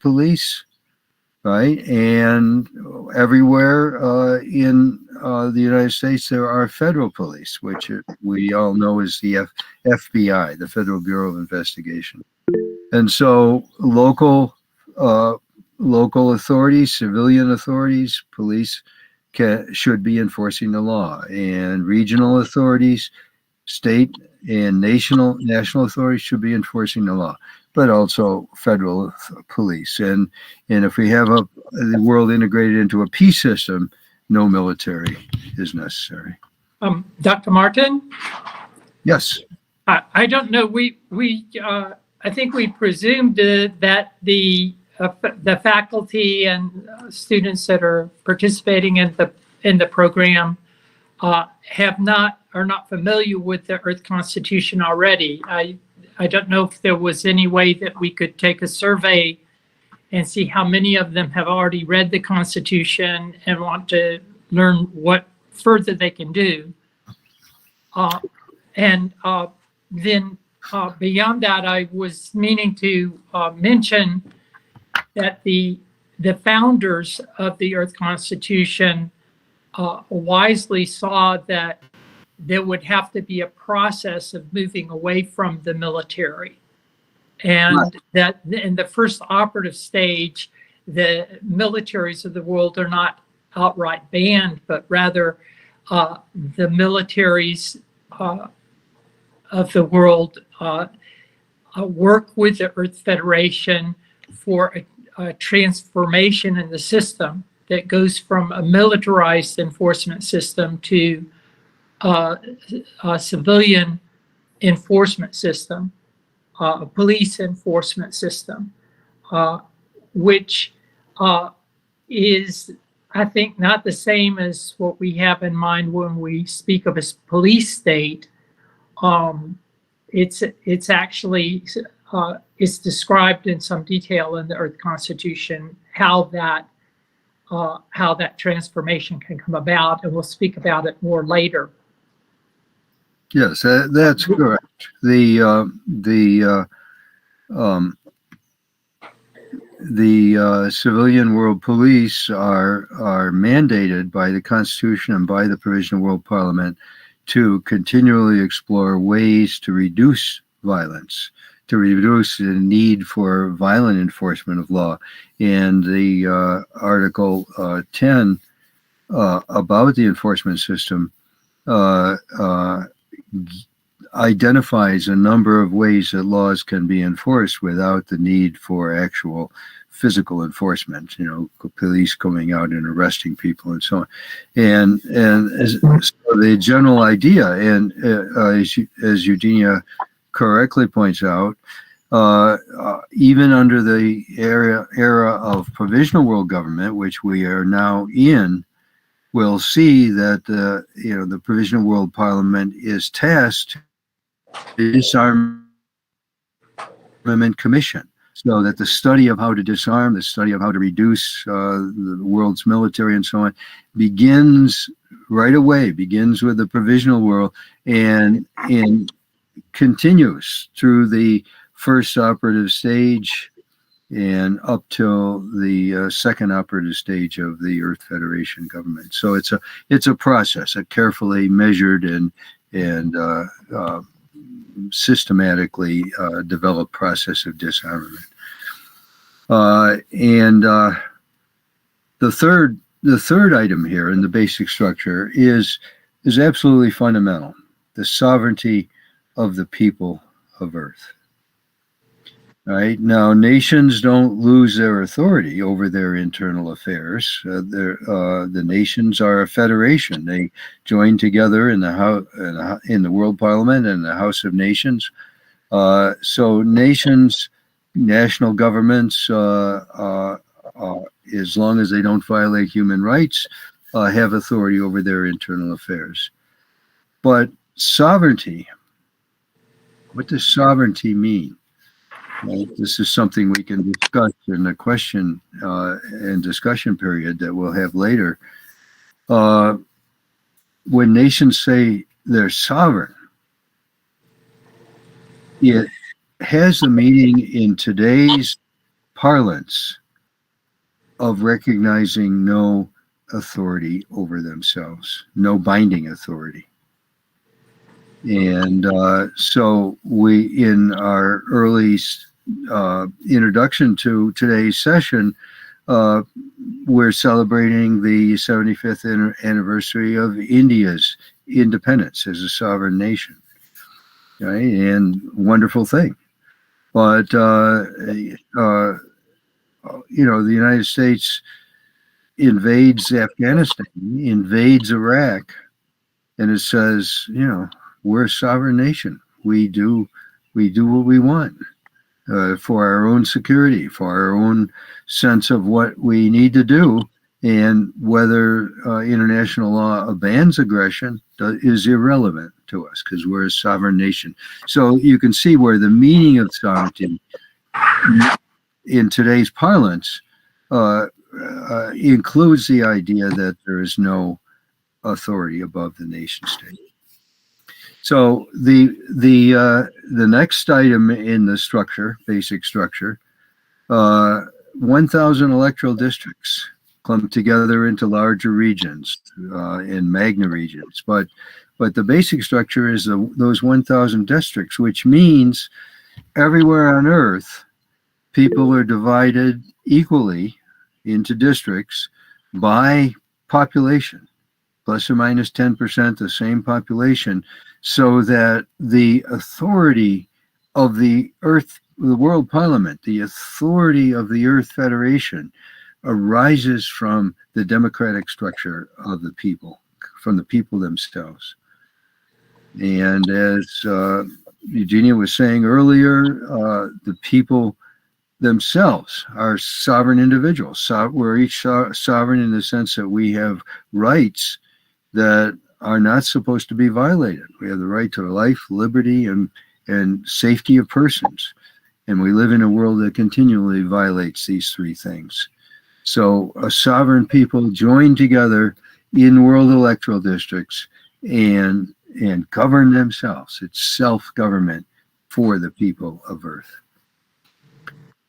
police, right? And everywhere in the United States, there are federal police, which we all know is the FBI, the Federal Bureau of Investigation. And so local authorities, civilian authorities, police should be enforcing the law, and regional authorities, state and national authorities should be enforcing the law, but also federal police. And if we have the world integrated into a peace system, no military is necessary. Dr. Martin? Yes. I don't know. I think we presumed that the faculty and students that are participating in the program are not familiar with the Earth Constitution already. I don't know if there was any way that we could take a survey and see how many of them have already read the Constitution and want to learn what further they can do. Then beyond that, I was meaning to mention that the founders of the Earth Constitution wisely saw that there would have to be a process of moving away from the military. And right. That in the first operative stage, the militaries of the world are not outright banned, but rather the militaries of the world work with the Earth Federation for a transformation in the system that goes from a militarized enforcement system to a civilian enforcement system, a police enforcement system, which is, I think, not the same as what we have in mind when we speak of a police state. It's actually it's described in some detail in the Earth Constitution how that transformation can come about, and we'll speak about it more later. Yes, that's correct. The civilian world police are mandated by the Constitution and by the Provisional World Parliament to continually explore ways to reduce violence, to reduce the need for violent enforcement of law. And the Article 10 about the enforcement system identifies a number of ways that laws can be enforced without the need for actual physical enforcement, police coming out and arresting people and so on. And so the general idea, and as Eugenia correctly points out, even under the era of provisional world government, which we are now in, we'll see that the Provisional World Parliament is tasked the Disarmament Commission, so that the study of how to disarm, the study of how to reduce the world's military and so on, begins right away, begins with the provisional world and continues through the first operative stage and up till the second operative stage of the Earth Federation government. So it's a process, a carefully measured and systematically developed process of disarmament. The third item here in the basic structure is absolutely fundamental: the sovereignty of the people of Earth. Right now, nations don't lose their authority over their internal affairs. The nations are a federation. They join together in the World Parliament and the House of Nations. So nations, national governments, as long as they don't violate human rights, have authority over their internal affairs. But sovereignty, what does sovereignty mean? Well, this is something we can discuss in the question and discussion period that we'll have later. When nations say they're sovereign, it has the meaning in today's parlance of recognizing no authority over themselves, no binding authority. And so we, in our early introduction to today's session, we're celebrating the 75th anniversary of India's independence as a sovereign nation. Right? And wonderful thing. But, the United States invades Afghanistan, invades Iraq, and it says, we're a sovereign nation. We do what we want for our own security, for our own sense of what we need to do, and whether international law bans aggression is irrelevant to us because we're a sovereign nation. So you can see where the meaning of sovereignty in today's parlance includes the idea that there is no authority above the nation state. So the next item in the structure, basic structure, 1,000 electoral districts clumped together into larger regions in magna regions. But the basic structure is those 1,000 districts, which means everywhere on Earth, people are divided equally into districts by population, plus or minus 10%, the same population, so that the authority of the Earth, the World Parliament, the authority of the Earth Federation arises from the democratic structure of the people, from the people themselves. And as Eugenia was saying earlier, the people themselves are sovereign individuals. We're each sovereign in the sense that we have rights that are not supposed to be violated. We have the right to life, liberty, and safety of persons. And we live in a world that continually violates these three things. So a sovereign people join together in world electoral districts and govern themselves. It's self-government for the people of Earth.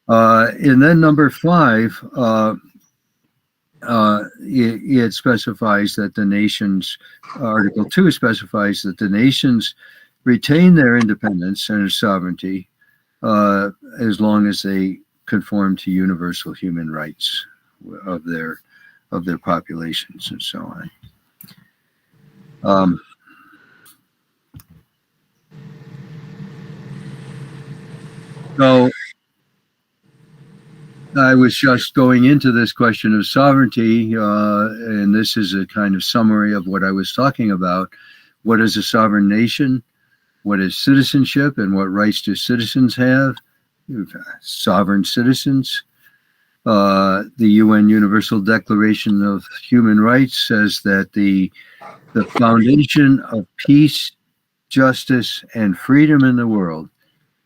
And then number 5, it specifies that the nations, Article 2 specifies that the nations retain their independence and their sovereignty as long as they conform to universal human rights of their populations and so on. So I was just going into this question of sovereignty, and this is a kind of summary of what I was talking about. What is a sovereign nation? What is citizenship, and what rights do citizens have? Sovereign citizens. The UN Universal Declaration of Human Rights says that the foundation of peace, justice, and freedom in the world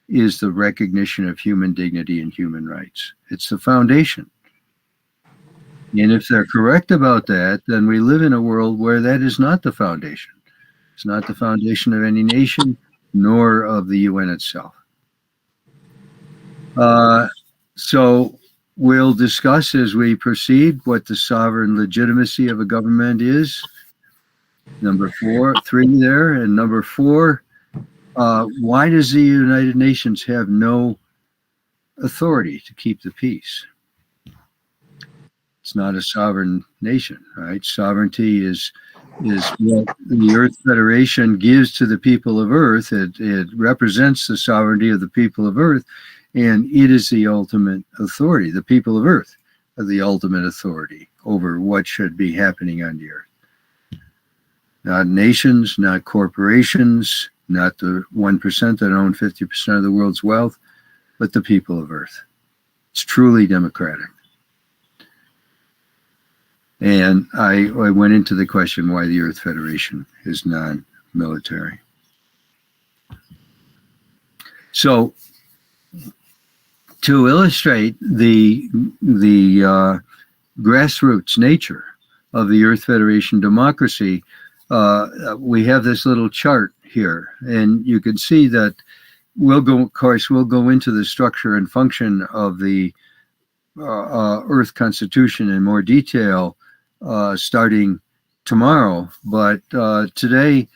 is the recognition of human dignity and human rights. It's the foundation. And if they're correct about that, then we live in a world where that is not the foundation. It's not the foundation of any nation, nor of the UN itself. So we'll discuss as we proceed what the sovereign legitimacy of a government is. Number 3 there, and number 4, why does the United Nations have no authority to keep the peace? It's not a sovereign nation, right? Sovereignty is what the Earth Federation gives to the people of Earth. It represents the sovereignty of the people of Earth, and it is the ultimate authority. The people of Earth are the ultimate authority over what should be happening on the Earth. Not nations, not corporations, not the 1% that own 50% of the world's wealth, but the people of Earth. It's truly democratic. And I went into the question why the Earth Federation is non-military. So, to illustrate the grassroots nature of the Earth Federation democracy, we have this little chart here, and you can see that we'll go into the structure and function of the Earth Constitution in more detail starting tomorrow. But today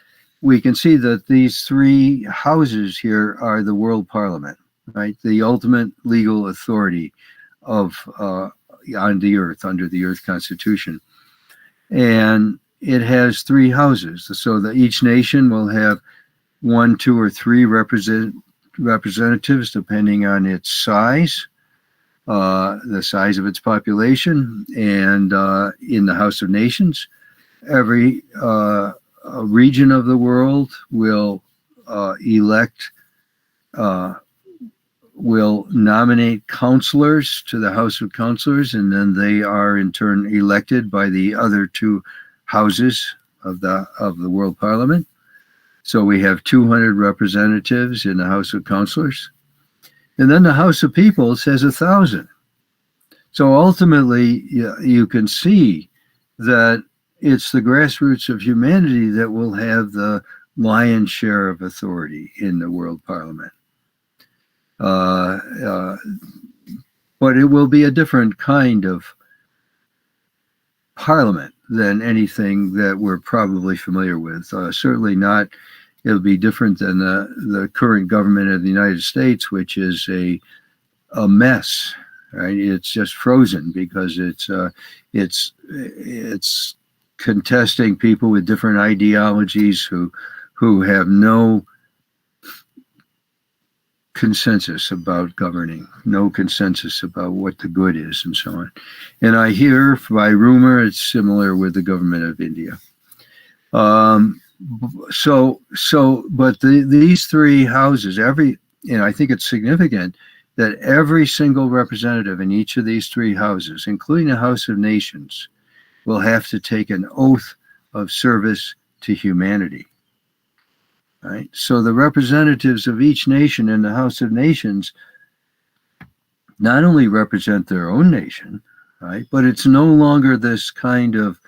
we can see that these three houses here are the World Parliament, right? The ultimate legal authority of on the earth under the Earth Constitution. And it has three houses, so that each nation will have 1, 2, or 3 representatives depending on its size, the size of its population. And in the House of Nations, every region of the world will will nominate counselors to the House of Counselors, and then they are in turn elected by the other two houses of the World Parliament. So we have 200 representatives in the House of Counselors, and then the House of Peoples has 1,000. So ultimately, you can see that it's the grassroots of humanity that will have the lion's share of authority in the World Parliament. But it will be a different kind of parliament than anything that we're probably familiar with. Certainly not, it'll be different than the current government of the United States, which is a mess, right? It's just frozen because it's contesting people with different ideologies who have no consensus about governing, no consensus about what the good is, and so on. And I hear by rumor it's similar with the government of India. But these three houses, and I think it's significant that every single representative in each of these three houses, including the House of Nations, will have to take an oath of service to humanity. Right? So the representatives of each nation in the House of Nations not only represent their own nation, right, but it's no longer this kind of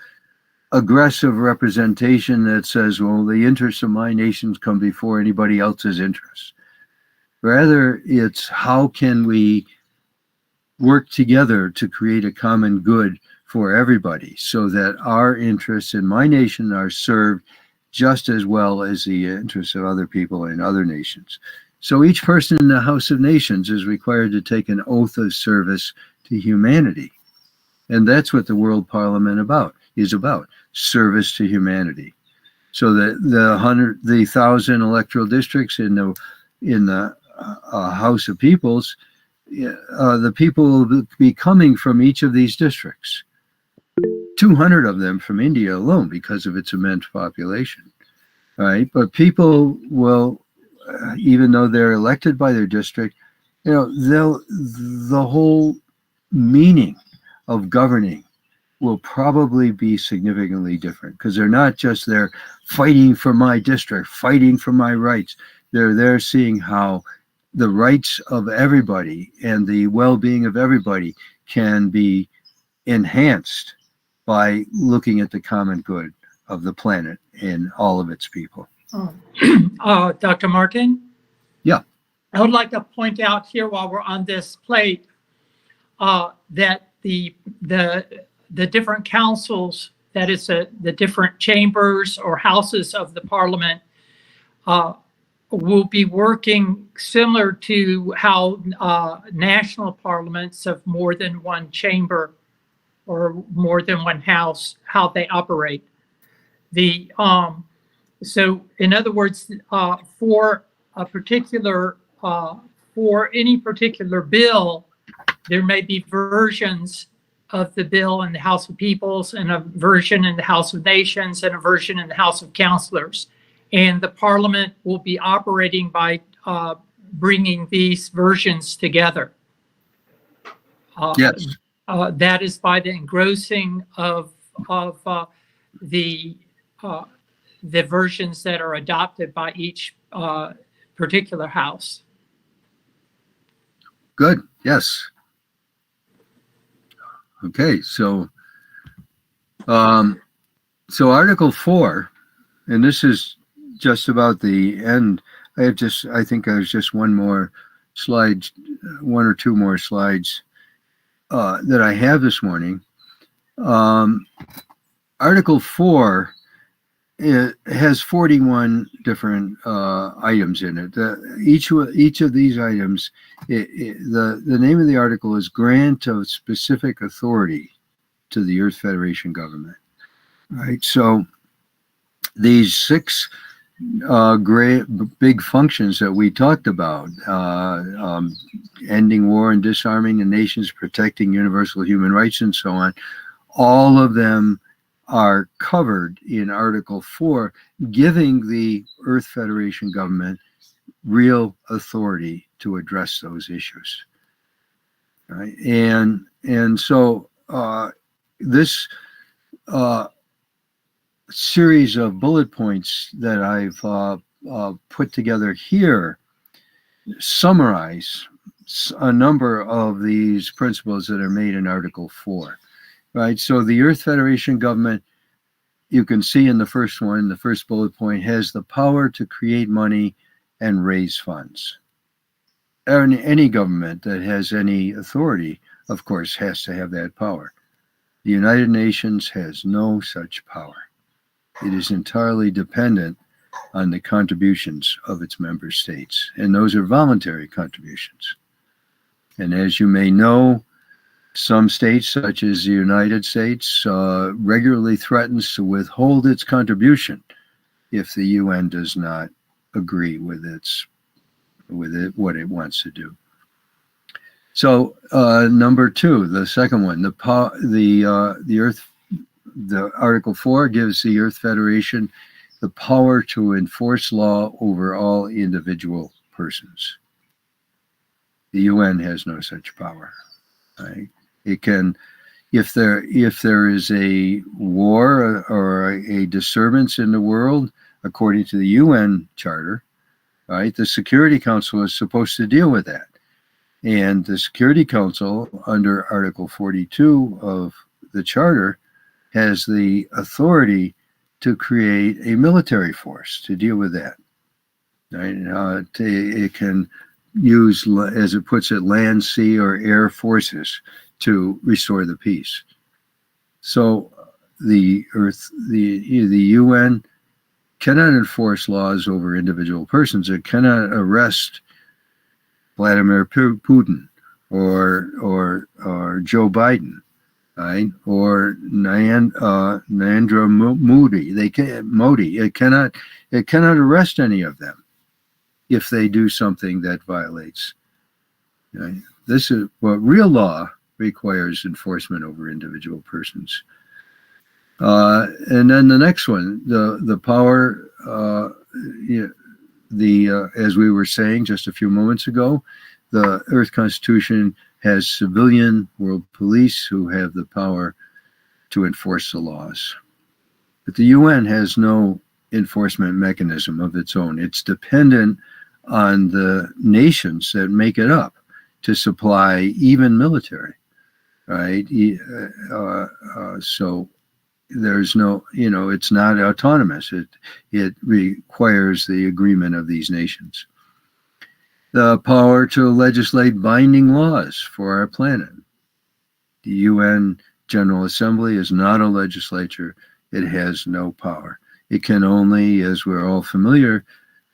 aggressive representation that says, well, the interests of my nations come before anybody else's interests. Rather, it's how can we work together to create a common good for everybody so that our interests in my nation are served just as well as the interests of other people in other nations. So each person in the House of Nations is required to take an oath of service to humanity. And that's what the World Parliament is about, service to humanity. So that the 1,000 electoral districts in the House of Peoples, the people will be coming from each of these districts. 200 of them from India alone because of its immense population, right? But people will, even though they're elected by their district, the whole meaning of governing will probably be significantly different because they're not just there fighting for my district, fighting for my rights. They're there seeing how the rights of everybody and the well-being of everybody can be enhanced by looking at the common good of the planet and all of its people. Dr. Martin? Yeah. I would like to point out here while we're on this plate that the different councils, that is the different chambers or houses of the parliament, will be working similar to how national parliaments have more than one chamber or more than one house, how they operate. So in other words, for any particular bill, there may be versions of the bill in the House of Peoples and a version in the House of Nations and a version in the House of Councilors. And the Parliament will be operating by bringing these versions together. Yes. That is by the engrossing of the versions that are adopted by each particular house. Good. Yes. Okay. So Article 4, and this is just about the end. I think there's just one or two more slides. that I have this morning. Article 4, it has 41 different items in it. Each of these items, the name of the article is Grant of Specific Authority to the Earth Federation Government. Right. So these 6 great big functions that we talked about, ending war and disarming the nations, protecting universal human rights, and so on, all of them are covered in Article 4, giving the Earth Federation government real authority to address those issues. Right? And so this series of bullet points that I've put together here summarize a number of these principles that are made in Article 4. Right, so the Earth Federation government, you can see in the first one, the first bullet point, has the power to create money and raise funds. Any government that has any authority, of course, has to have that power. The United Nations has no such power. It is entirely dependent on the contributions of its member states, and those are voluntary contributions. And as you may know, some states, such as the United States, regularly threatens to withhold its contribution if the UN does not agree with what it wants to do. So, number 2, the second one, the Article 4 gives the Earth Federation the power to enforce law over all individual persons. The UN has no such power. Right? It can, if there is a war or a disturbance in the world, according to the UN Charter, right, the Security Council is supposed to deal with that. And the Security Council, under Article 42 of the Charter, has the authority to create a military force to deal with that. Right? It can use, as it puts it, land, sea, or air forces to restore the peace. So the UN cannot enforce laws over individual persons. It cannot arrest Vladimir Putin or Joe Biden, right? Or Narendra Modi. It cannot arrest any of them if they do something that violates. Right? This is what real law requires: enforcement over individual persons. And then the next one, the power, as we were saying just a few moments ago, the Earth Constitution has civilian world police who have the power to enforce the laws. But the UN has no enforcement mechanism of its own. It's dependent on the nations that make it up to supply even military. Right? So there's no, it's not autonomous. It requires the agreement of these nations. The power to legislate binding laws for our planet. The UN General Assembly is not a legislature. It has no power. It can only, as we're all familiar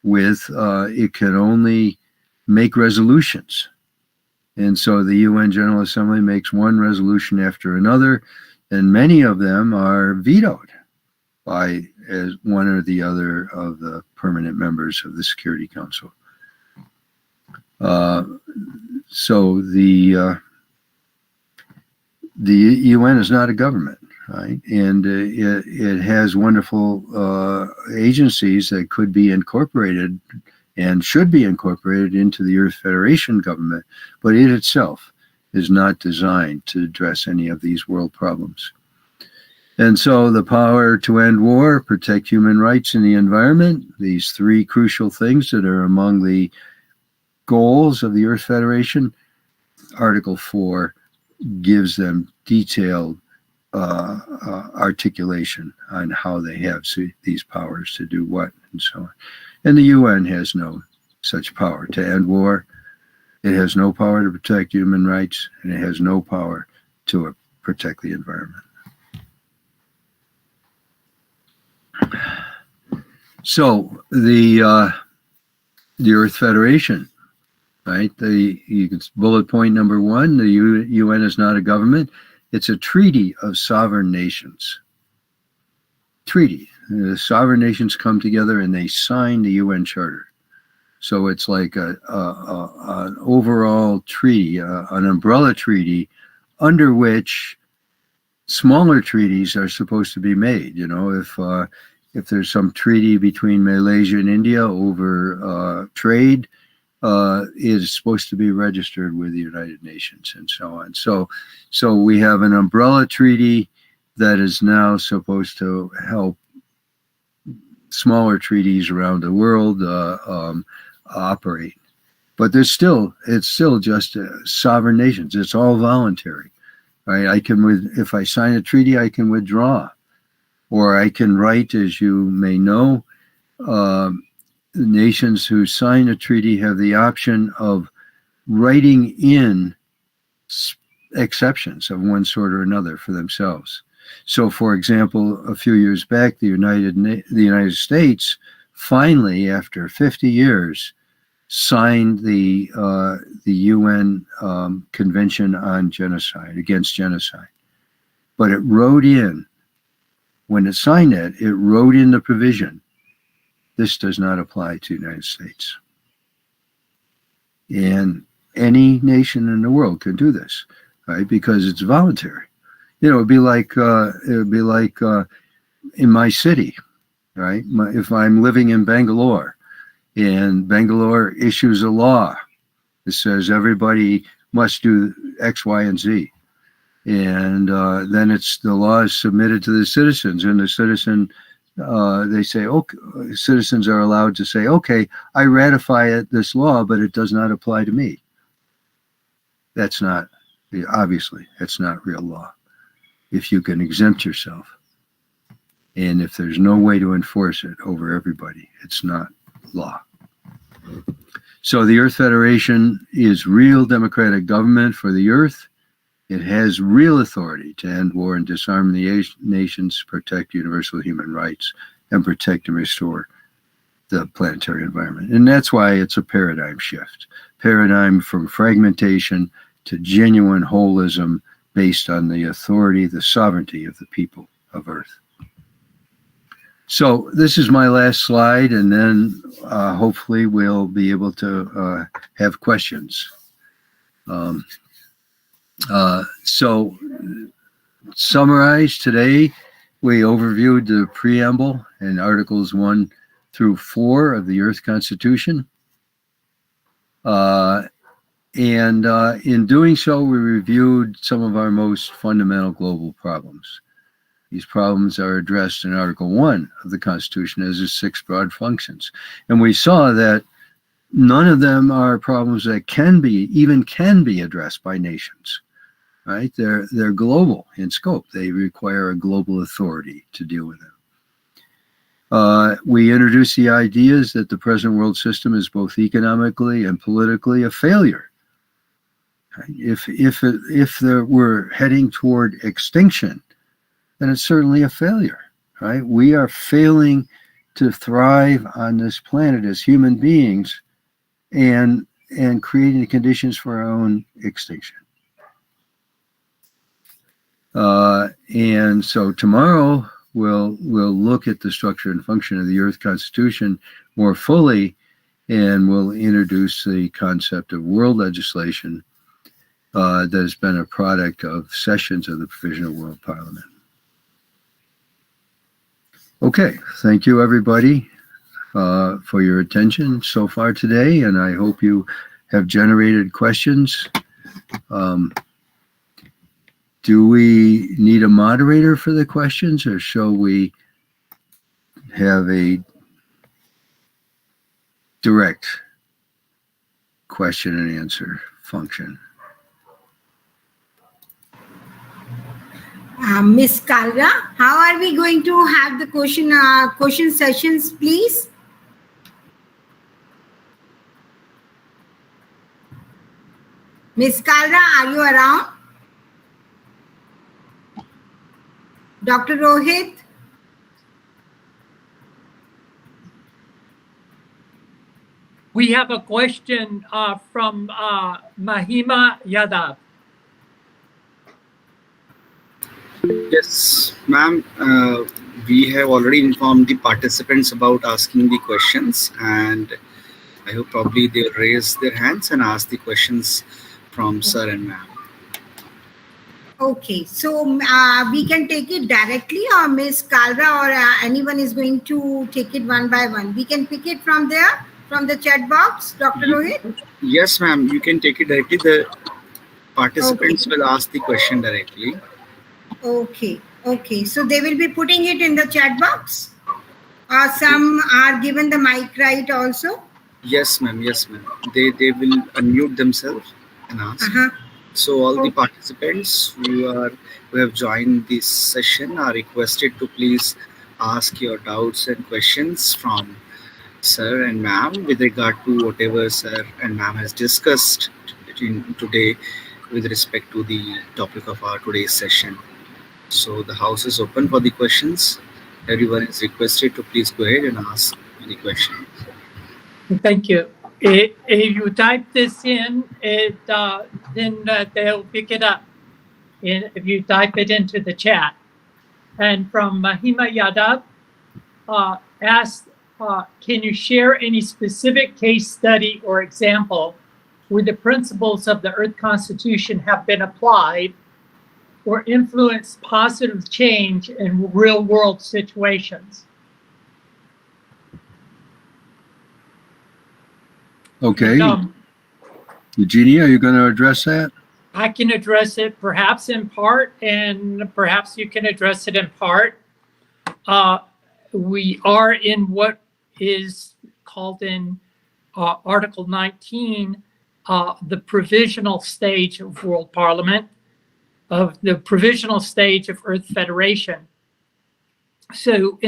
with, it can only make resolutions. And so the UN General Assembly makes one resolution after another, and many of them are vetoed by one or the other of the permanent members of the Security Council. So the UN is not a government, right? And it has wonderful agencies that could be incorporated and should be incorporated into the Earth Federation government, but it itself is not designed to address any of these world problems. And so the power to end war, protect human rights and the environment, these 3 crucial things that are among the goals of the Earth Federation, Article 4 gives them detailed articulation on how they have these powers to do what and so on. And the UN has no such power to end war, It has no power to protect human rights, and it has no power to protect the environment. So the Earth Federation, right? Bullet point number 1: the UN is not a government; it's a treaty of sovereign nations. Treaty. The sovereign nations come together and they sign the UN Charter. So it's like an overall treaty, an umbrella treaty, under which smaller treaties are supposed to be made. You know, if there's some treaty between Malaysia and India over trade, it is supposed to be registered with the United Nations and so on. So we have an umbrella treaty that is now supposed to help smaller treaties around the world operate. But it's still just sovereign nations. It's all voluntary, right? If I sign a treaty, I can withdraw, or I can write, as you may know, nations who sign a treaty have the option of writing in exceptions of one sort or another for themselves. So, for example, a few years back, the United States finally, after 50 years, signed the UN Convention on Genocide, against genocide. But it wrote in, when it signed it, it wrote in the provision, this does not apply to the United States. And any nation in the world can do this, right? Because it's voluntary. You know, it'd be like in my city, right? If I'm living in Bangalore, and Bangalore issues a law that says everybody must do X, Y, and Z, and then the law is submitted to the citizens, and the citizen they say, okay, citizens are allowed to say, okay, I ratify this law, but it does not apply to me. Obviously, that's not real law. If you can exempt yourself, and if there's no way to enforce it over everybody, it's not law. So the Earth Federation is real democratic government for the Earth. It has real authority to end war and disarm the nations, protect universal human rights, and protect and restore the planetary environment. And that's why it's a paradigm shift. Paradigm from fragmentation to genuine holism based on the authority, the sovereignty of the people of Earth. So this is my last slide, and then hopefully we'll be able to have questions. So summarize today, we overviewed the preamble and Articles 1 through 4 of the Earth Constitution. And in doing so, we reviewed some of our most fundamental global problems. These problems are addressed in Article 1 of the Constitution as its 6 broad functions. And we saw that none of them are problems that can be addressed by nations, right? They're global in scope. They require a global authority to deal with them. We introduced the ideas that the present world system is both economically and politically a failure. If we're heading toward extinction, then it's certainly a failure, right? We are failing to thrive on this planet as human beings and creating the conditions for our own extinction. And so tomorrow we'll look at the structure and function of the Earth Constitution more fully, and we'll introduce the concept of world legislation that has been a product of sessions of the Provisional World Parliament. Okay, thank you everybody for your attention so far today, and I hope you have generated questions. Do we need a moderator for the questions, or shall we have a direct question and answer function? Miss Kalra, how are we going to have the question sessions, please? Miss Kalra, are you around? Dr. Rohit? We have a question from Mahima Yadav. Yes, ma'am. We have already informed the participants about asking the questions, and I hope probably they'll raise their hands and ask the questions from sir and ma'am. Okay, so we can take it directly, or Miss Kalra or anyone is going to take it one by one. We can pick it from there, from the chat box, Dr. Rohit? Yes, ma'am. You can take it directly. The participants will ask the question directly. Okay, okay. So they will be putting it in the chat box? Or some are given the mic right also? Yes, ma'am. Yes, ma'am. They will unmute themselves and ask. So all the participants who have joined this session are requested to please ask your doubts and questions from sir and ma'am with regard to whatever sir and ma'am has discussed today with respect to the topic of our today's session. So the house is open for the questions. Everyone is requested to please go ahead and ask any question. Thank you. If you type this in, then they'll pick it up. If you type it into the chat. And from Mahima Yadav, asked, can you share any specific case study or example where the principles of the Earth Constitution have been applied or influenced positive change in real-world situations? Okay. Eugenie, are you going to address that? I can address it perhaps in part, and perhaps you can address it in part. We are in what is called in Article 19, the provisional stage of World Parliament, of the provisional stage of Earth Federation. So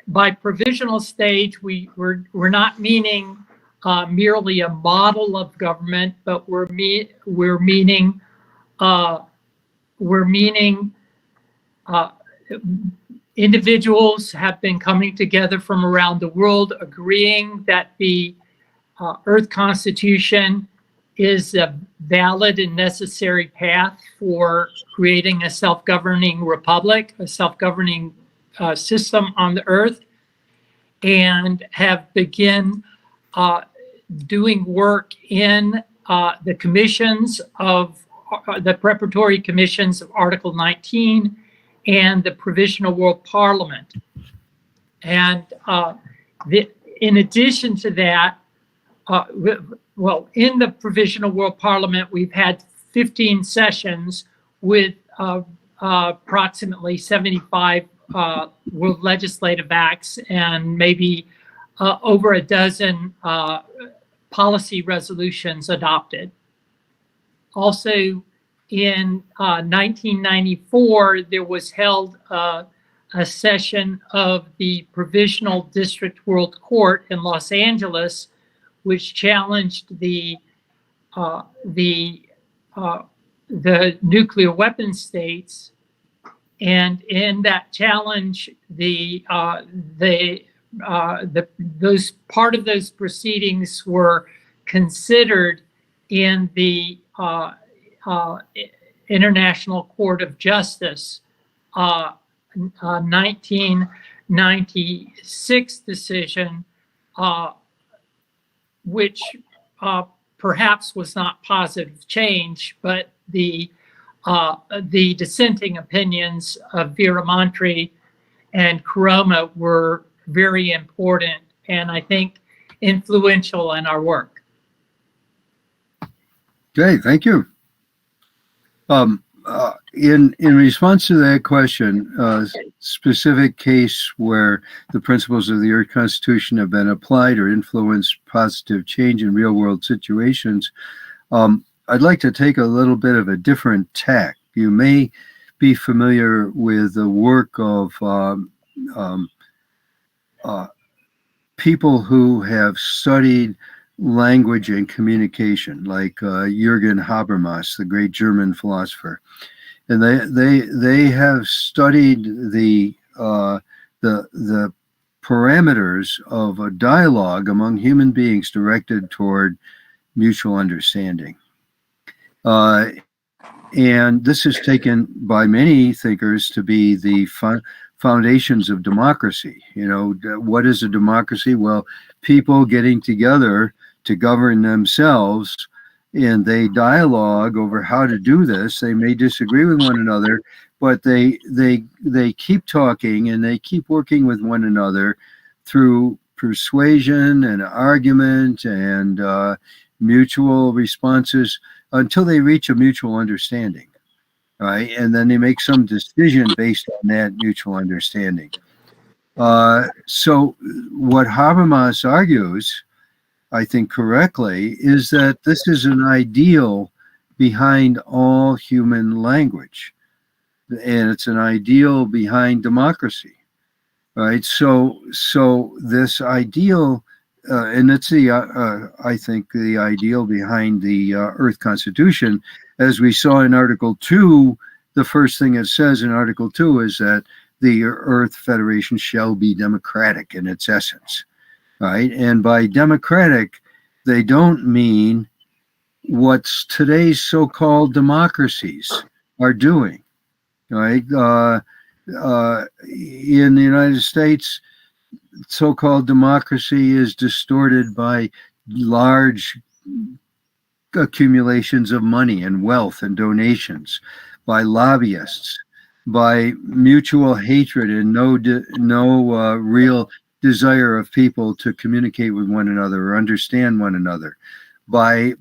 by provisional stage, we're not meaning merely a model of government, but we're meaning individuals have been coming together from around the world, agreeing that the Earth Constitution is a valid and necessary path for creating a self-governing republic, a self-governing system on the Earth, and have begun doing work in the commissions of the preparatory commissions of Article 19 and the Provisional World Parliament. And in addition to that, in the Provisional World Parliament, we've had 15 sessions with approximately 75 world legislative acts and maybe over a dozen policy resolutions adopted. Also, in 1994, there was held a session of the Provisional District World Court in Los Angeles, which challenged the nuclear weapon states. And in that challenge, those part of those proceedings were considered in the International Court of Justice 1996 decision, which perhaps was not positive change, but the dissenting opinions of Viramonte and Kuroma were very important and I think influential in our work. Okay, thank you. In response to that question, specific case where the principles of the Earth Constitution have been applied or influenced positive change in real-world situations, I'd like to take a little bit of a different tack. You may be familiar with the work of people who have studied language and communication, like Jürgen Habermas, the great German philosopher, and they have studied the parameters of a dialogue among human beings directed toward mutual understanding. And this is taken by many thinkers to be the foundations of democracy. You know, what is a democracy? Well, people getting together to govern themselves, and they dialogue over how to do this. They may disagree with one another, but they keep talking and they keep working with one another through persuasion and argument and mutual responses until they reach a mutual understanding, right? And then they make some decision based on that mutual understanding. So what Habermas argues, I think correctly, is that this is an ideal behind all human language, and it's an ideal behind democracy, right? So this ideal, and it's I think the ideal behind the Earth Constitution, as we saw in Article 2. The first thing it says in Article 2 is that the Earth Federation shall be democratic in its essence, right? And by democratic, they don't mean what today's so-called democracies are doing, right? In the United States, so-called democracy is distorted by large accumulations of money and wealth and donations, by lobbyists, by mutual hatred and no real desire of people to communicate with one another or understand one another, by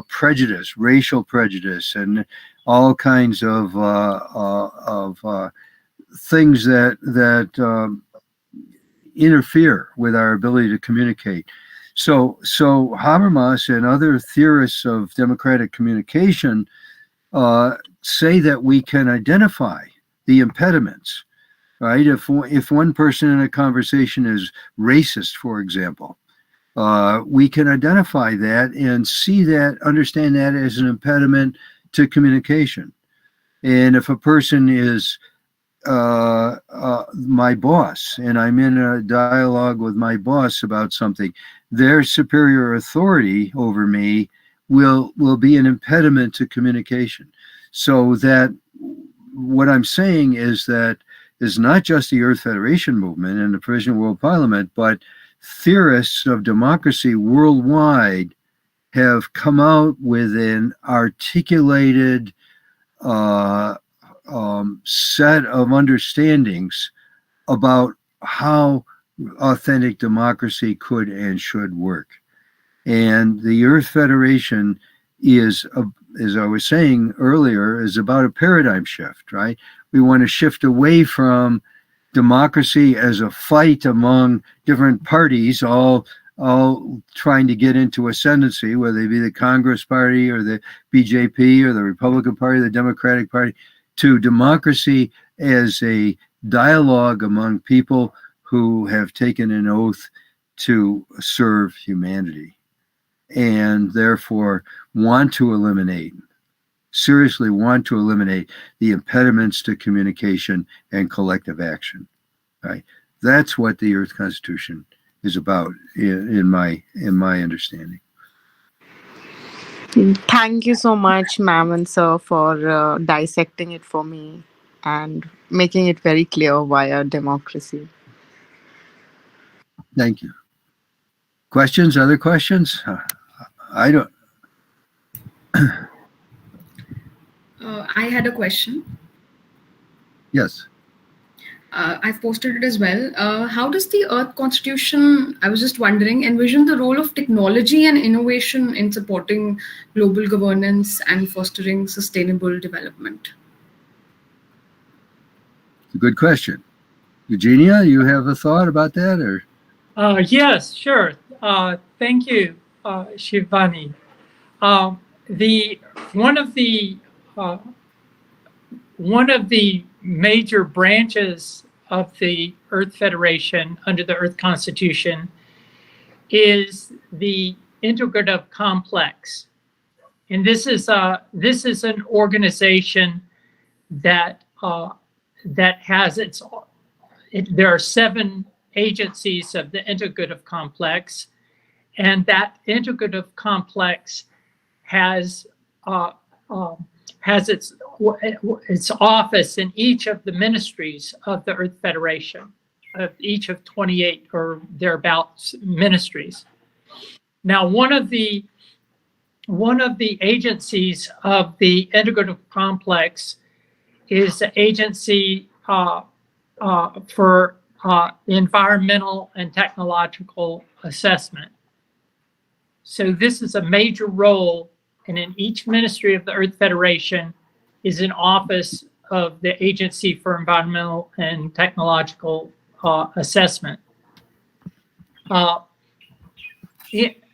prejudice, racial prejudice, and all kinds of things that interfere with our ability to communicate. So Habermas and other theorists of democratic communication say that we can identify the impediments, right? If one person in a conversation is racist, for example, we can identify that and see that, understand that as an impediment to communication. And if a person is my boss, and I'm in a dialogue with my boss about something, their superior authority over me will be an impediment to communication. So that what I'm saying is that is not just the Earth Federation movement and the Provisional World Parliament, but theorists of democracy worldwide have come out with an articulated set of understandings about how authentic democracy could and should work. And the Earth Federation is, as I was saying earlier, is about a paradigm shift, right? We want to shift away from democracy as a fight among different parties, all trying to get into ascendancy, whether they be the Congress Party or the BJP or the Republican Party, the Democratic Party, to democracy as a dialogue among people who have taken an oath to serve humanity and therefore seriously want to eliminate the impediments to communication and collective action, right? That's what the Earth Constitution is about in my understanding. Thank you so much, ma'am and sir, for dissecting it for me and making it very clear via democracy. Thank you. Questions? Other questions? I don't. I had a question. Yes. I've posted it as well. How does the Earth Constitution, I was just wondering, envision the role of technology and innovation in supporting global governance and fostering sustainable development? Good question. Eugenia, you have a thought about that, or? Yes, sure. Thank you, Shivani. One of the major branches of the Earth Federation under the Earth Constitution is the integrative complex. And this is an organization that has there are 7 agencies of the integrative complex, and that integrative complex has its office in each of the ministries of the Earth Federation, of each of 28 or thereabouts ministries. Now, one of the agencies of the integrative complex is the agency for environmental and technological assessment. So this is a major role, and in each ministry of the Earth Federation is an office of the Agency for Environmental and Technological Assessment.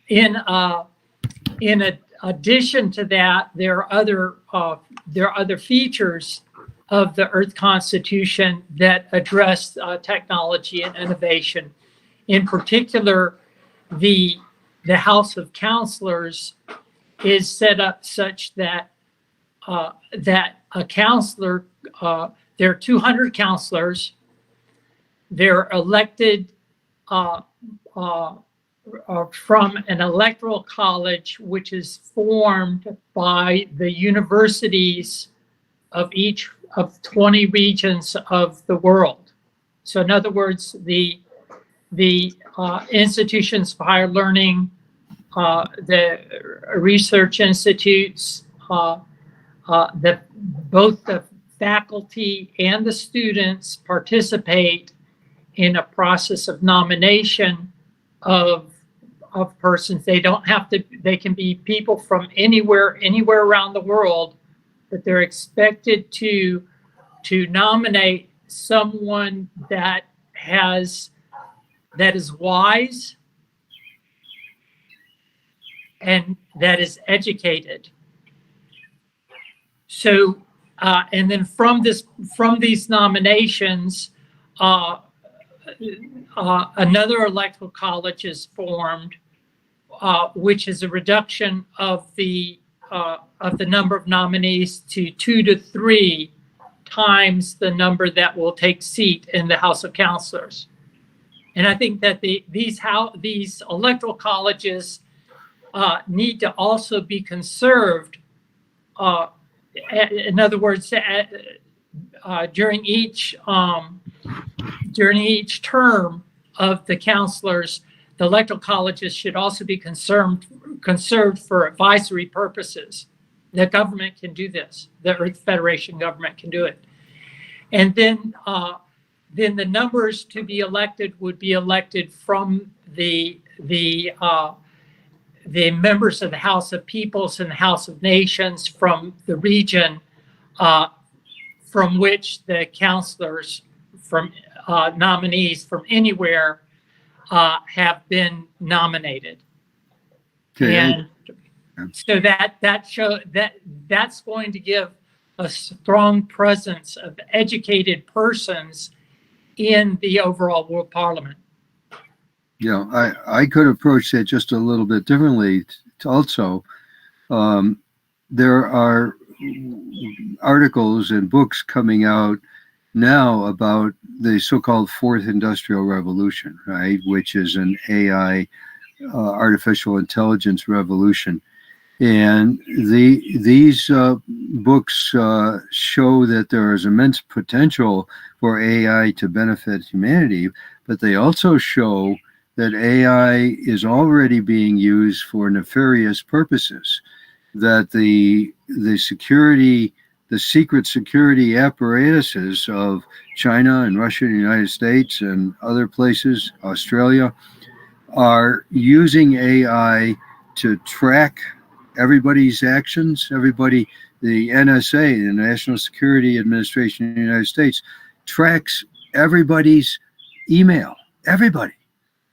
In addition to that, there are other features of the Earth Constitution that address technology and innovation. In particular, the House of Counselors is set up such that a counselor, there are 200 counselors. They're elected from an electoral college, which is formed by the universities of each of 20 regions of the world. So in other words, the institutions of higher learning, the research institutes, both the faculty and the students participate in a process of nomination of persons. They don't have to, they can be people from anywhere around the world, but they're expected to nominate someone that is wise and that is educated. So, and then from these nominations, another electoral college is formed, which is a reduction of the number of nominees to 2 to 3 times the number that will take seat in the House of Counselors. And I think that these electoral colleges need to also be conserved. In other words, during each term of the counselors, the electoral colleges should also be conserved for advisory purposes. The government can do this. The Earth Federation government can do it. And then the numbers to be elected would be elected from the members of the House of Peoples and the House of Nations from the region from which the counselors from nominees from anywhere have been nominated. Okay. And so that's going to give a strong presence of educated persons in the overall World Parliament. Yeah, I could approach that just a little bit differently. Also, there are articles and books coming out now about the so-called Fourth Industrial Revolution, right, which is an AI, artificial intelligence revolution. And these books show that there is immense potential for AI to benefit humanity, but they also show that AI is already being used for nefarious purposes, that the secret security apparatuses of China and Russia and the United States and other places, Australia, are using AI to track everybody's actions. The NSA, the National Security Administration in the United States, tracks everybody's email, everybody,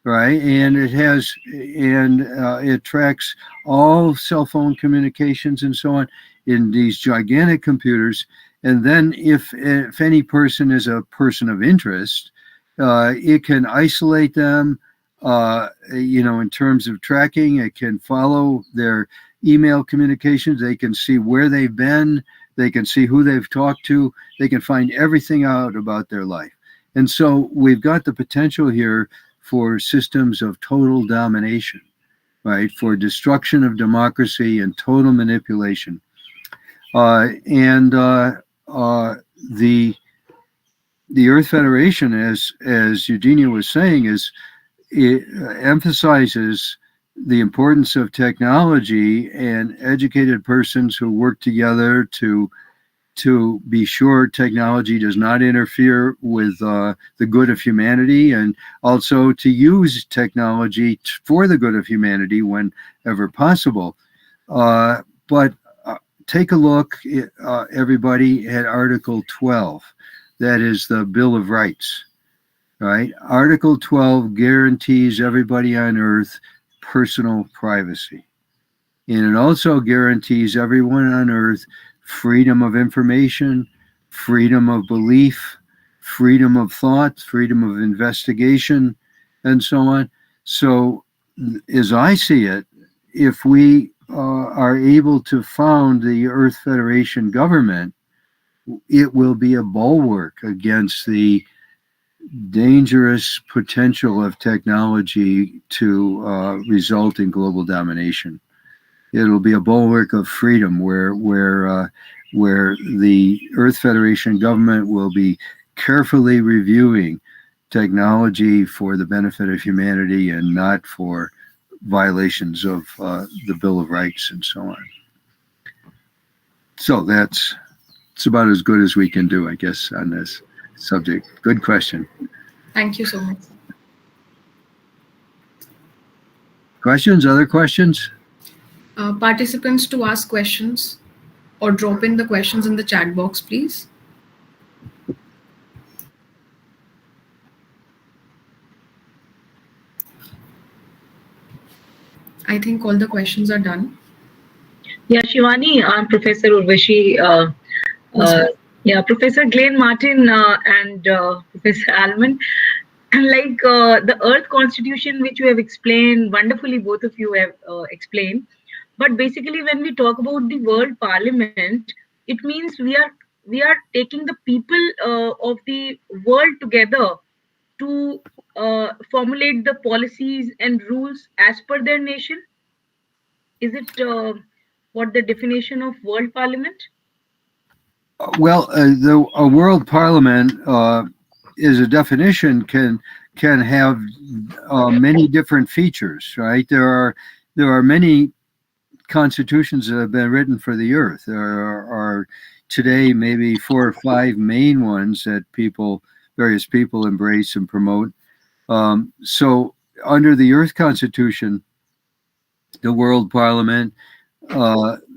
right? And it tracks all cell phone communications and so on in these gigantic computers. And then if any person is a person of interest, it can isolate them, in terms of tracking. It can follow their email communications. They can see where they've been. They can see who they've talked to. They can find everything out about their life. And so we've got the potential here for systems of total domination, right? For destruction of democracy and total manipulation. The Earth Federation, as Eugenia was saying, it emphasizes the importance of technology and educated persons who work together to be sure technology does not interfere with the good of humanity, and also to use technology for the good of humanity whenever possible. But take a look, everybody, at Article 12. That is the Bill of Rights, right? Article 12 guarantees everybody on Earth personal privacy. And it also guarantees everyone on Earth freedom of information, freedom of belief, freedom of thought, freedom of investigation, and so on. So, as I see it, if we are able to found the Earth Federation government, it will be a bulwark against the dangerous potential of technology to result in global domination. It'll be a bulwark of freedom where the Earth Federation government will be carefully reviewing technology for the benefit of humanity and not for violations of the Bill of Rights and so on. So it's about as good as we can do, I guess, on this subject. Good question. Thank you so much. Questions? Other questions? Participants to ask questions or drop in the questions in the chat box, please. I think all the questions are done. Yeah, Shivani, I'm Professor Urvashi. Professor Glenn Martin and Professor Almond. Like the Earth Constitution, which you have explained wonderfully, both of you have explained. But basically, when we talk about the World Parliament, it means we are taking the people of the world together to formulate the policies and rules as per their nation. Is it what the definition of World Parliament? Well, a World Parliament is a definition can have many different features, right? There are many constitutions that have been written for the Earth. There are today maybe 4 or 5 main ones that various people embrace and promote. So under the Earth Constitution, the World Parliament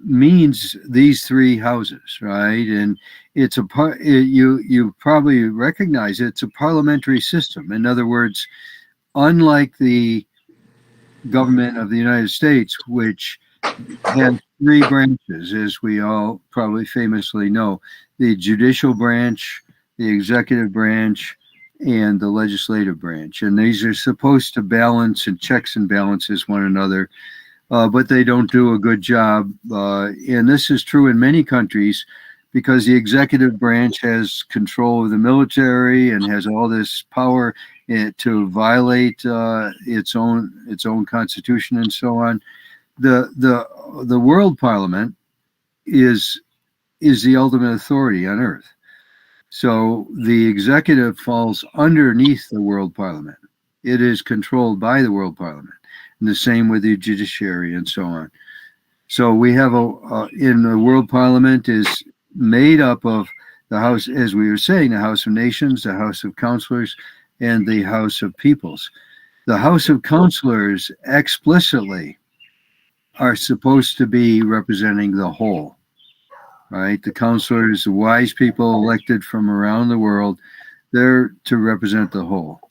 means these 3 houses, right? And it's you probably recognize it's a parliamentary system. In other words, unlike the government of the United States, which has 3 branches, as we all probably famously know: the judicial branch, the executive branch, and the legislative branch. And these are supposed to balance and checks and balances one another. But they don't do a good job. And this is true in many countries because the executive branch has control of the military and has all this power to violate its own constitution and so on. The World Parliament is the ultimate authority on Earth. So the executive falls underneath the World Parliament. It is controlled by the World Parliament. And the same with the judiciary and so on. So we have in the World Parliament is made up of the House, as we were saying, the House of Nations, the House of Councillors, and the House of Peoples. The House of Councillors explicitly are supposed to be representing the whole, right? The councillors, the wise people elected from around the world, they're to represent the whole.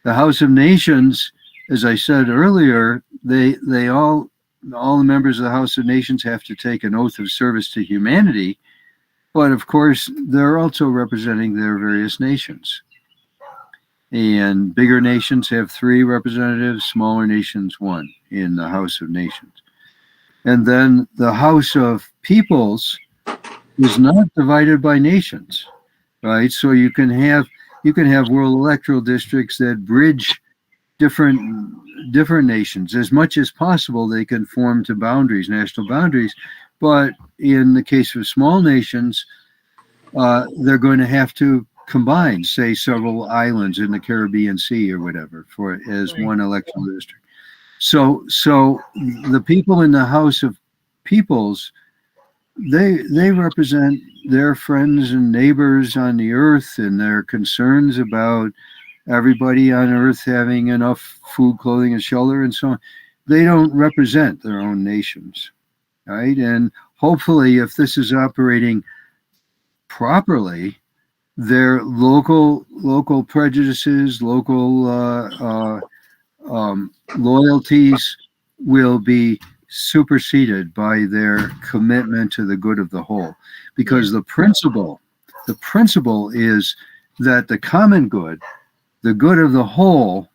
The House of Nations, as I said earlier, they all the members of the House of Nations have to take an oath of service to humanity, but of course they're also representing their various nations. And bigger nations have 3 representatives, smaller nations 1 in the House of Nations. And then the House of Peoples is not divided by nations, right? So you can have world electoral districts that bridge different nations as much as possible. They conform to boundaries, national boundaries, but in the case of small nations, they're going to have to combine, say, several islands in the Caribbean Sea or whatever as one electoral district. So the people in the House of Peoples, they represent their friends and neighbors on the earth and their concerns about everybody on earth having enough food, clothing, and shelter and so on. They don't represent their own nations, right? And hopefully, if this is operating properly, their local prejudices, local loyalties will be superseded by their commitment to the good of the whole, because the principle is that the common good, the good of the whole,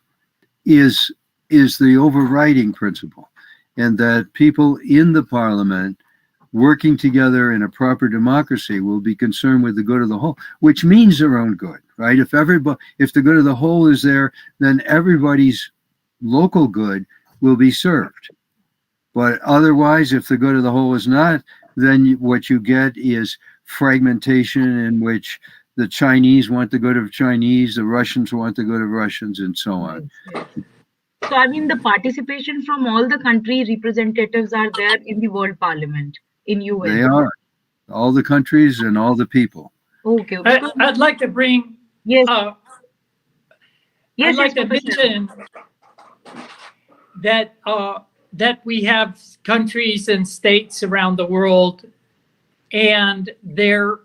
is the overriding principle, and that people in the parliament working together in a proper democracy will be concerned with the good of the whole, which means their own good, right? If the good of the whole is there, then everybody's local good will be served. But otherwise, if the good of the whole is not, then what you get is fragmentation, in which the Chinese want the good of Chinese, the Russians want the good of Russians, and so on. So, I mean, the participation from all the country representatives are there in the World Parliament, in UN. They are. All the countries and all the people. Okay. I'd like to bring... Yes. I'd like to mention that that we have countries and states around the world, and the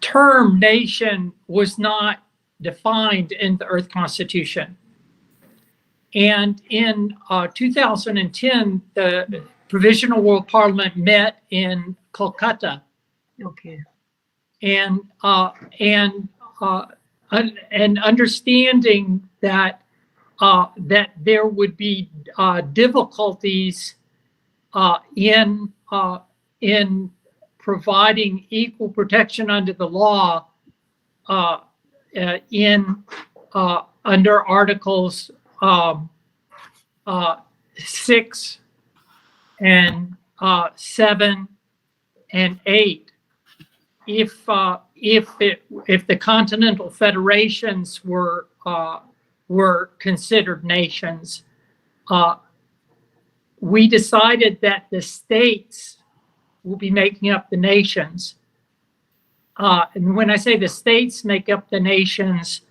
term nation was not defined in the Earth Constitution. And in 2010, the Provisional World Parliament met in Kolkata. Okay. And understanding that that there would be difficulties in providing equal protection under the law under Articles 6 and 7 and 8. If the continental federations were considered nations, we decided that the states will be making up the nations. And when I say the states make up the nations,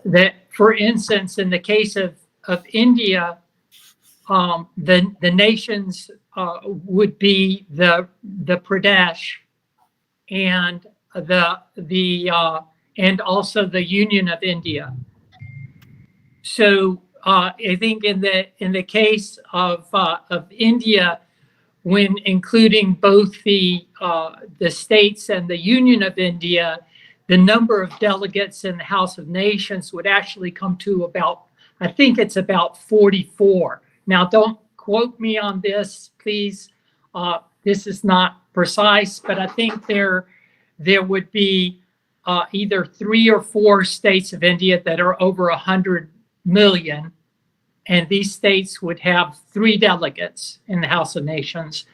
that, for instance, in the case of India, the nations would be the Pradesh and and also the Union of India. So I think in the case of India, when including both the states and the Union of India, the number of delegates in the House of Nations would actually come to about, I think it's about 44. Now, don't quote me on this, please. This is not precise, but I think there would be either 3 or 4 states of India that are over 100 million, and these states would have 3 delegates in the House of Nations.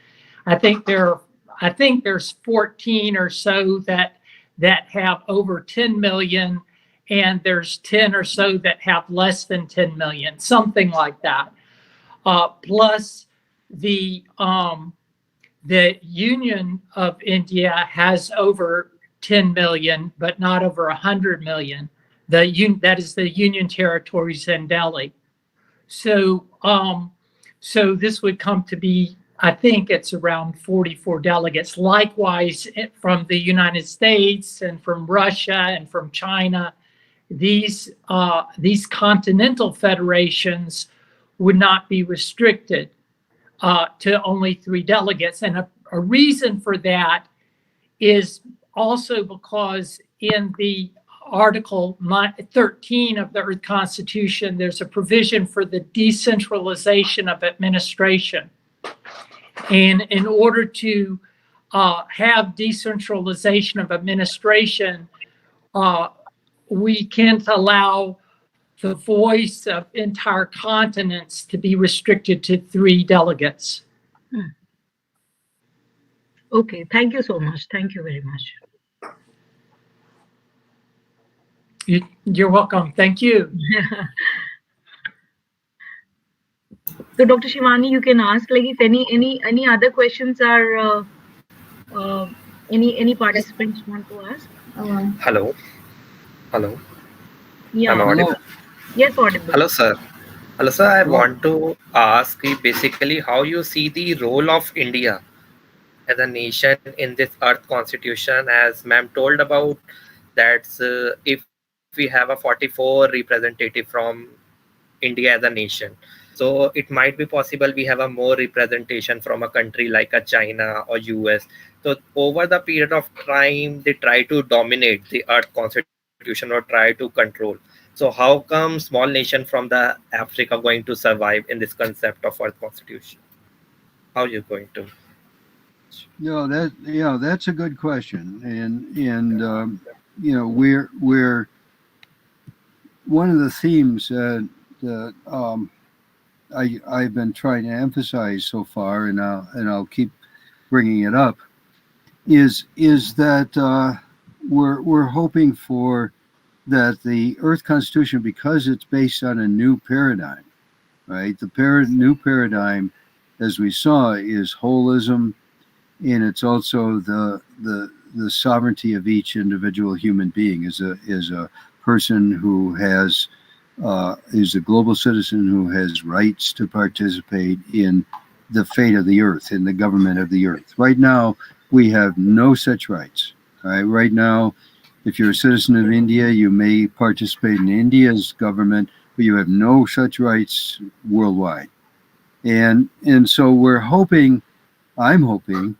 I think there's 14 or so that have over 10 million, and there's 10 or so that have less than 10 million, something like that. Plus the Union of India has over 10 million, but not over 100 million. That is the Union territories in Delhi. So this would come to be, I think it's around 44 delegates. Likewise, from the United States and from Russia and from China, these continental federations would not be restricted to only 3 delegates. And a reason for that is also because in the Article 13 of the Earth Constitution, there's a provision for the decentralization of administration. And in order to have decentralization of administration, we can't allow the voice of entire continents to be restricted to 3 delegates. Okay, thank you so much. Thank you very much. You're welcome. Thank you. So, Dr. Shivani, you can ask like if any other questions are any participants want to ask. Hello. Yeah. I'm audible. Yes, audible. Hello, sir. I want to ask you basically how you see the role of India as a nation in this Earth Constitution, as ma'am told about that if we have a 44 representative from India as a nation, so it might be possible we have a more representation from a country like a China or US. So over the period of time, they try to dominate the Earth Constitution or try to control. So how come small nation from the Africa going to survive in this concept of Earth Constitution? How are you going to? That's a good question, and we're one of the themes that I've been trying to emphasize so far, and I'll keep bringing it up, is that we're hoping for that the Earth Constitution, because it's based on a new paradigm, right? The new paradigm, as we saw, is holism, and it's also the sovereignty of each individual human being is a person who is a global citizen who has rights to participate in the fate of the earth, in the government of the earth. Right now, we have no such rights. Right? Right now, if you're a citizen of India, you may participate in India's government, but you have no such rights worldwide. And so I'm hoping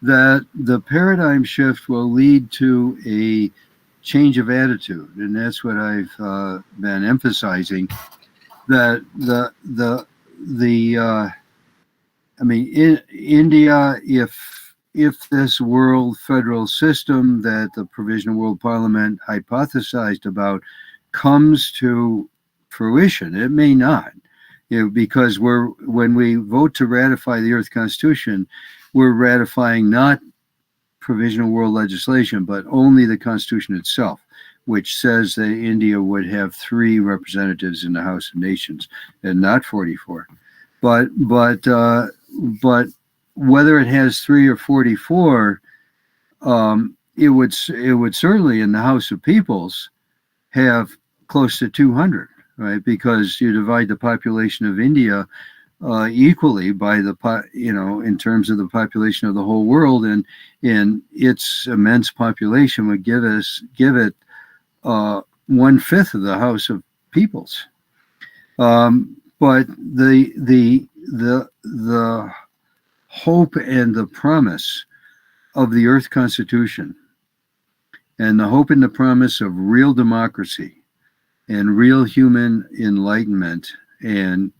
that the paradigm shift will lead to a change of attitude, and that's what I've been emphasizing. That in India, if this world federal system that the Provisional World Parliament hypothesized about comes to fruition, it may not, because when we vote to ratify the Earth Constitution, we're ratifying not provisional world legislation, but only the Constitution itself, which says that India would have 3 representatives in the House of Nations and not 44. But whether it has 3 or 44, it would certainly in the House of Peoples have close to 200, right? Because you divide the population of India equally by in terms of the population of the whole world, and its immense population would give it 1/5 of the House of Peoples. But the hope and the promise of the Earth Constitution, and the hope and the promise of real democracy and real human enlightenment and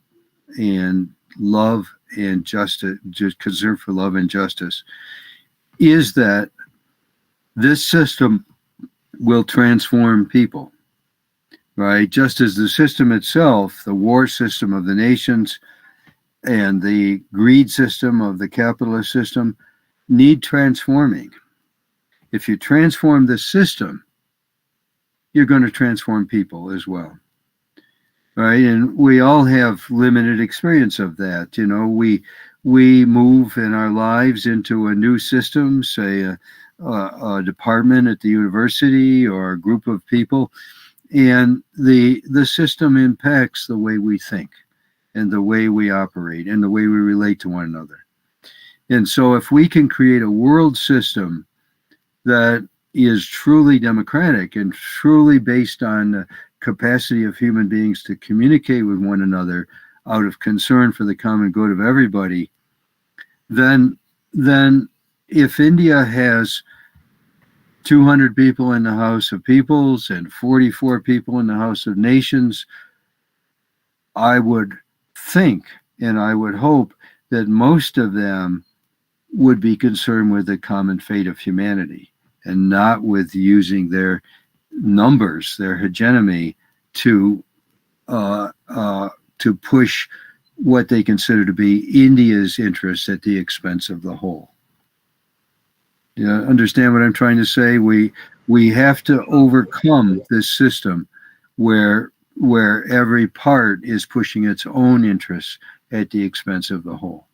love and justice, just concern for love and justice, is that this system will transform people, right? Just as the system itself, the war system of the nations and the greed system of the capitalist system, need transforming. If you transform the system, you're going to transform people as well. Right, and we all have limited experience of that. We move in our lives into a new system, say a department at the university or a group of people, and the system impacts the way we think and the way we operate and the way we relate to one another. And so if we can create a world system that is truly democratic and truly based on the capacity of human beings to communicate with one another out of concern for the common good of everybody, then if India has 200 people in the House of Peoples and 44 people in the House of Nations, I would think and I would hope that most of them would be concerned with the common fate of humanity and not with using their numbers, their hegemony, to push what they consider to be India's interests at the expense of the whole. You know, understand what I'm trying to say? We have to overcome this system where every part is pushing its own interests at the expense of the whole.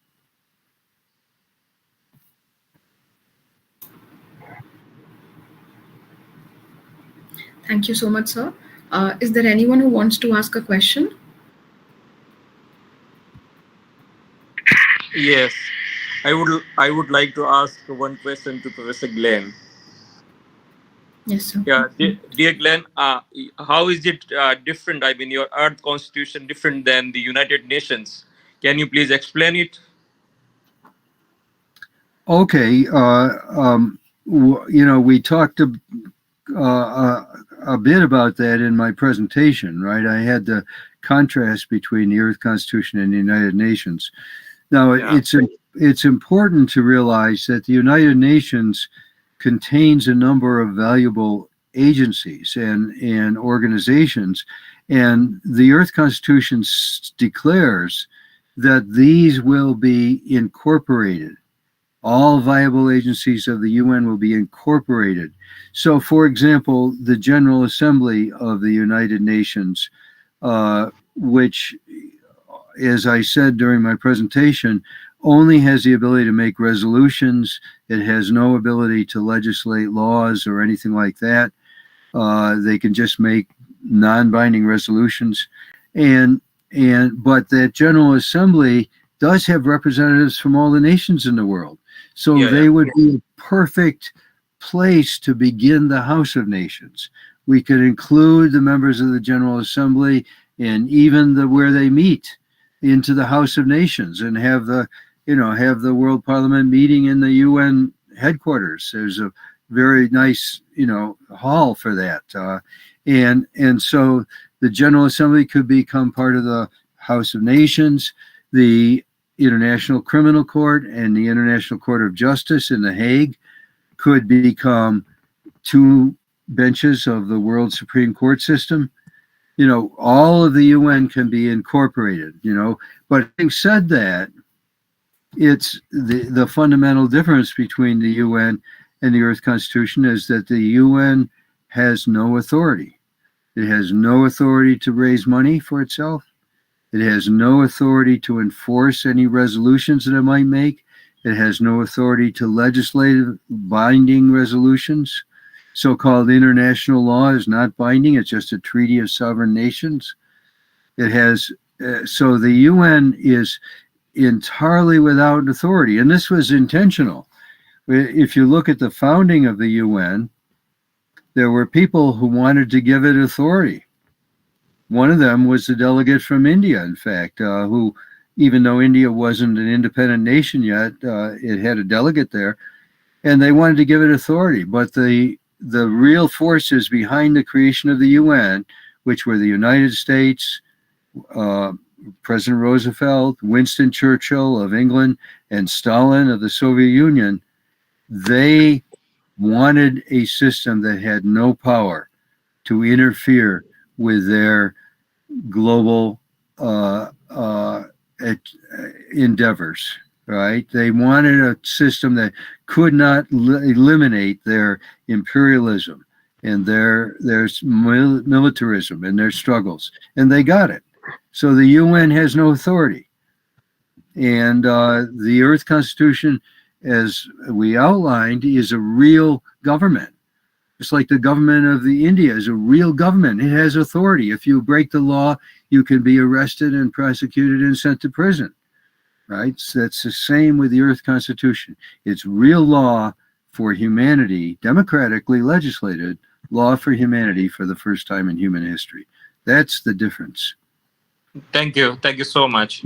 Thank you so much, sir. Is there anyone who wants to ask a question? Yes, I would like to ask one question to Professor Glenn. Yes, sir. Yeah, dear Glenn, how is it different? I mean, your Earth Constitution different than the United Nations? Can you please explain it? Okay, we talked a bit about that in my presentation, right? I had the contrast between the Earth Constitution and the United Nations. Now, it's important to realize that the United Nations contains a number of valuable agencies and organizations, and the Earth Constitution declares that these will be incorporated. All viable agencies of the UN will be incorporated. So, for example, the General Assembly of the United Nations, which, as I said during my presentation, only has the ability to make resolutions. It has no ability to legislate laws or anything like that. They can just make non-binding resolutions. But that General Assembly does have representatives from all the nations in the world. So they would be a perfect place to begin the House of Nations. We could include the members of the General Assembly and even where they meet into the House of Nations and have the World Parliament meeting in the UN headquarters. There's a very nice, hall for that. And so the General Assembly could become part of the House of Nations. The International Criminal Court and the International Court of Justice in The Hague could become two benches of the world Supreme Court system. All of the UN can be incorporated, But having said that, it's the fundamental difference between the UN and the Earth Constitution is that the UN has no authority. It has no authority to raise money for itself. It has no authority to enforce any resolutions that it might make. It has no authority to legislate binding resolutions. So-called international law is not binding. It's just a treaty of sovereign nations. It has so the UN is entirely without authority, and this was intentional. If you look at the founding of the UN, there were people who wanted to give it authority. One of them was the delegate from India, in fact, who, even though India wasn't an independent nation yet, it had a delegate there, and they wanted to give it authority. But the real forces behind the creation of the UN, which were the United States, President Roosevelt, Winston Churchill of England, and Stalin of the Soviet Union, they wanted a system that had no power to interfere with their global endeavors, right? They wanted a system that could not eliminate their imperialism and their militarism and their struggles, and they got it. So the UN has no authority. And the Earth Constitution, as we outlined, is a real government. It's like the government of India is a real government. It has authority. If you break the law, you can be arrested and prosecuted and sent to prison, right? So that's the same with the Earth Constitution. It's real law for humanity, democratically legislated law for humanity for the first time in human history. That's the difference. Thank you. Thank you so much.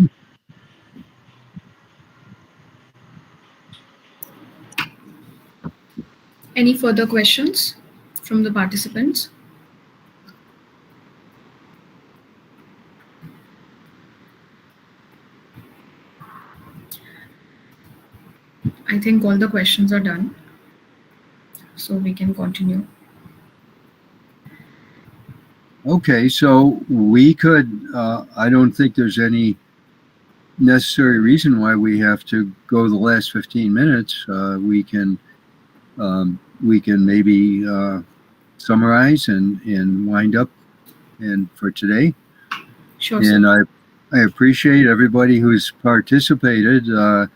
Any further questions from the participants? I think all the questions are done, so we can continue. Okay, so we could, I don't think there's any necessary reason why we have to go the last 15 minutes. We can maybe summarize and wind up for today. Sure, And sir. I appreciate everybody who's participated. I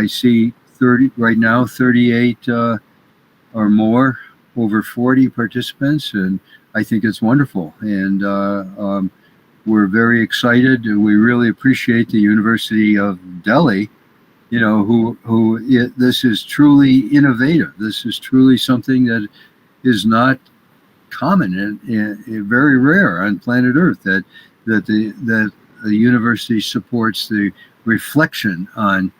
see 30 right now, 38 or more, over 40 participants, and I think it's wonderful. And we're very excited. We really appreciate the University of Delhi, this is truly innovative. This is truly something that is not common and very rare on planet Earth, that the university supports the reflection on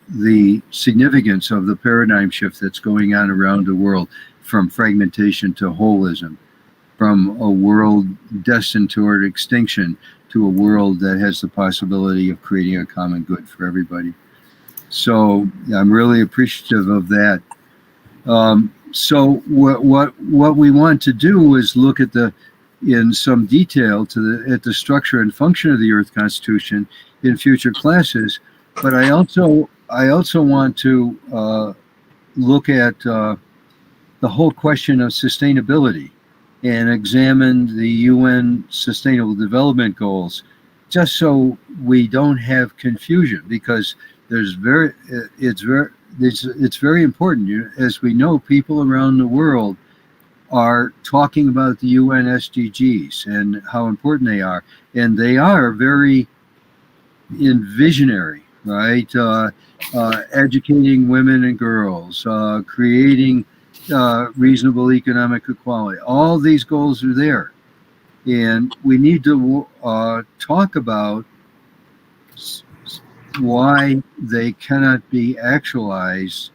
the significance of the paradigm shift that's going on around the world, from fragmentation to holism, from a world destined toward extinction to a world that has the possibility of creating a common good for everybody. So I'm really appreciative of that. So what we want to do is look at in some detail at the structure and function of the Earth Constitution in future classes. But I also want to look at the whole question of sustainability and examine the UN Sustainable Development Goals, just so we don't have confusion, because it's very important. As we know, people around the world are talking about the UN SDGs and how important they are, and they are very visionary, right? Educating women and girls, creating reasonable economic equality. All these goals are there, and we need to talk about why they cannot be actualized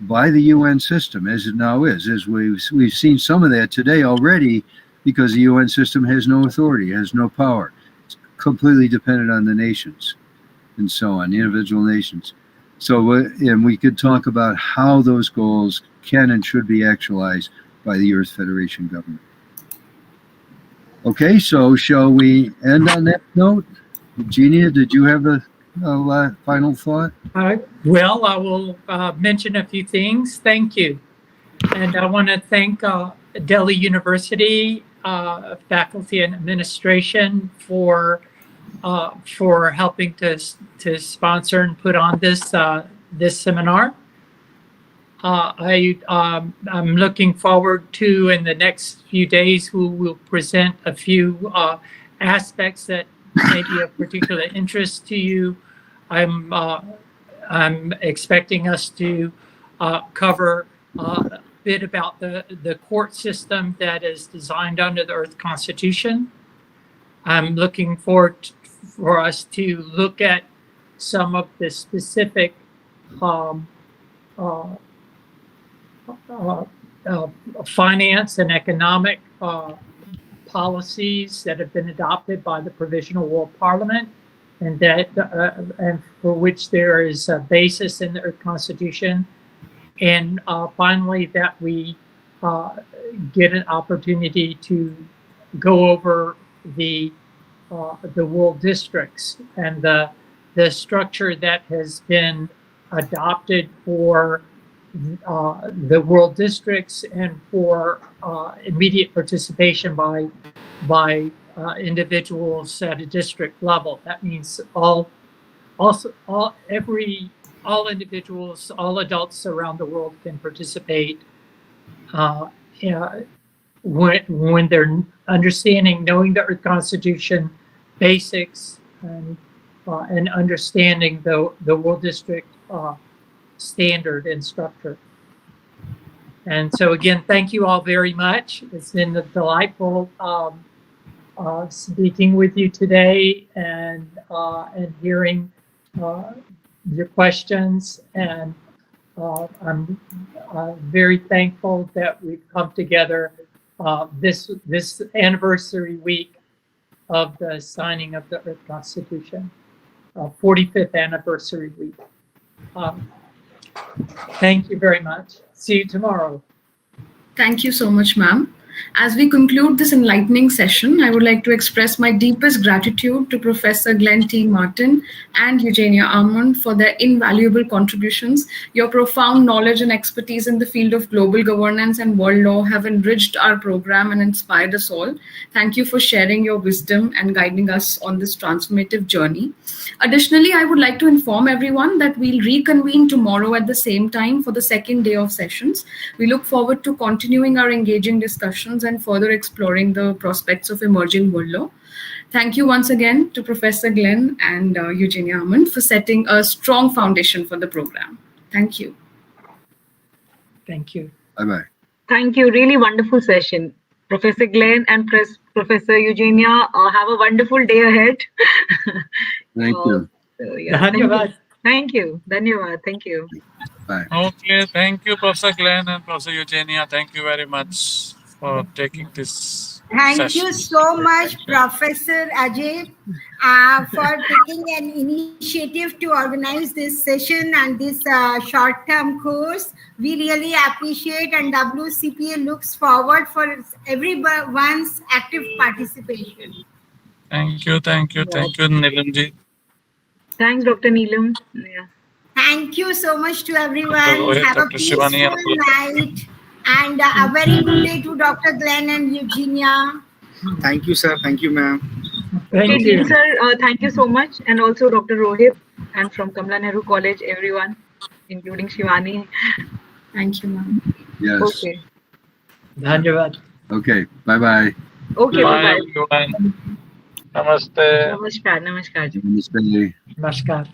by the UN system as it now is. As we've seen some of that today already, because the UN system has no authority, has no power. It's completely dependent on the nations and so on, the individual nations. So, and we could talk about how those goals can and should be actualized by the Earth Federation government. Okay, so shall we end on that note? Eugenia, did you have a final thought? Well, I will mention a few things. Thank you. And I want to thank Delhi University faculty and administration for helping to sponsor and put on this seminar. I'm looking forward to, in the next few days, we will present a few aspects that may be of particular interest to you. I'm expecting us to cover a bit about the court system that is designed under the Earth Constitution. I'm looking forward for us to look at some of the specific finance and economic policies that have been adopted by the Provisional World Parliament, and for which there is a basis in the Earth Constitution. And finally, that we get an opportunity to go over the world districts and the structure that has been adopted for the world districts and for immediate participation by individuals at a district level. That means all individuals, all adults around the world can participate when they're knowing the Earth Constitution basics and understanding the world district standard and structure. And so again, thank you all very much. It's been delightful speaking with you today and hearing your questions. And I'm very thankful that we've come together this anniversary week of the signing of the Earth Constitution, 45th anniversary week. Thank you very much. See you tomorrow. Thank you so much, ma'am. As we conclude this enlightening session, I would like to express my deepest gratitude to Professor Glenn T. Martin and Eugenia Almond for their invaluable contributions. Your profound knowledge and expertise in the field of global governance and world law have enriched our program and inspired us all. Thank you for sharing your wisdom and guiding us on this transformative journey. Additionally, I would like to inform everyone that we'll reconvene tomorrow at the same time for the second day of sessions. We look forward to continuing our engaging discussions and further exploring the prospects of emerging world law. Thank you once again to Professor Glenn and Eugenia Almond for setting a strong foundation for the program. Thank you. Thank you. Bye-bye. Thank you. Really wonderful session. Professor Glenn and Professor Eugenia, have a wonderful day ahead. Thank you. So, yeah, thank you. Dhanyavad. Thank you. Bye. Okay, thank you, Professor Glenn and Professor Eugenia. Thank you very much for taking this Thank session. you so much, Professor Ajay, for taking an initiative to organize this session and this short-term course. We really appreciate, and WCPA looks forward for everyone's active participation. Thank you, Nilamji. Thanks, Dr. Neelam. Yeah. Thank you so much to everyone. Rohit, Have a Dr. Shivani, peaceful night. And a very good day to Dr. Glenn and Eugenia. Thank you, sir. Thank you, ma'am. Thank you. Sir, thank you so much. And also Dr. Rohit and from Kamala Nehru College, everyone, including Shivani. Thank you, ma'am. Yes. Okay. Dhanyavad. Okay. Bye-bye. Okay, Bye, bye-bye. everyone. Namaste. Namaskar. Namaskar. Namaste. Namaskar.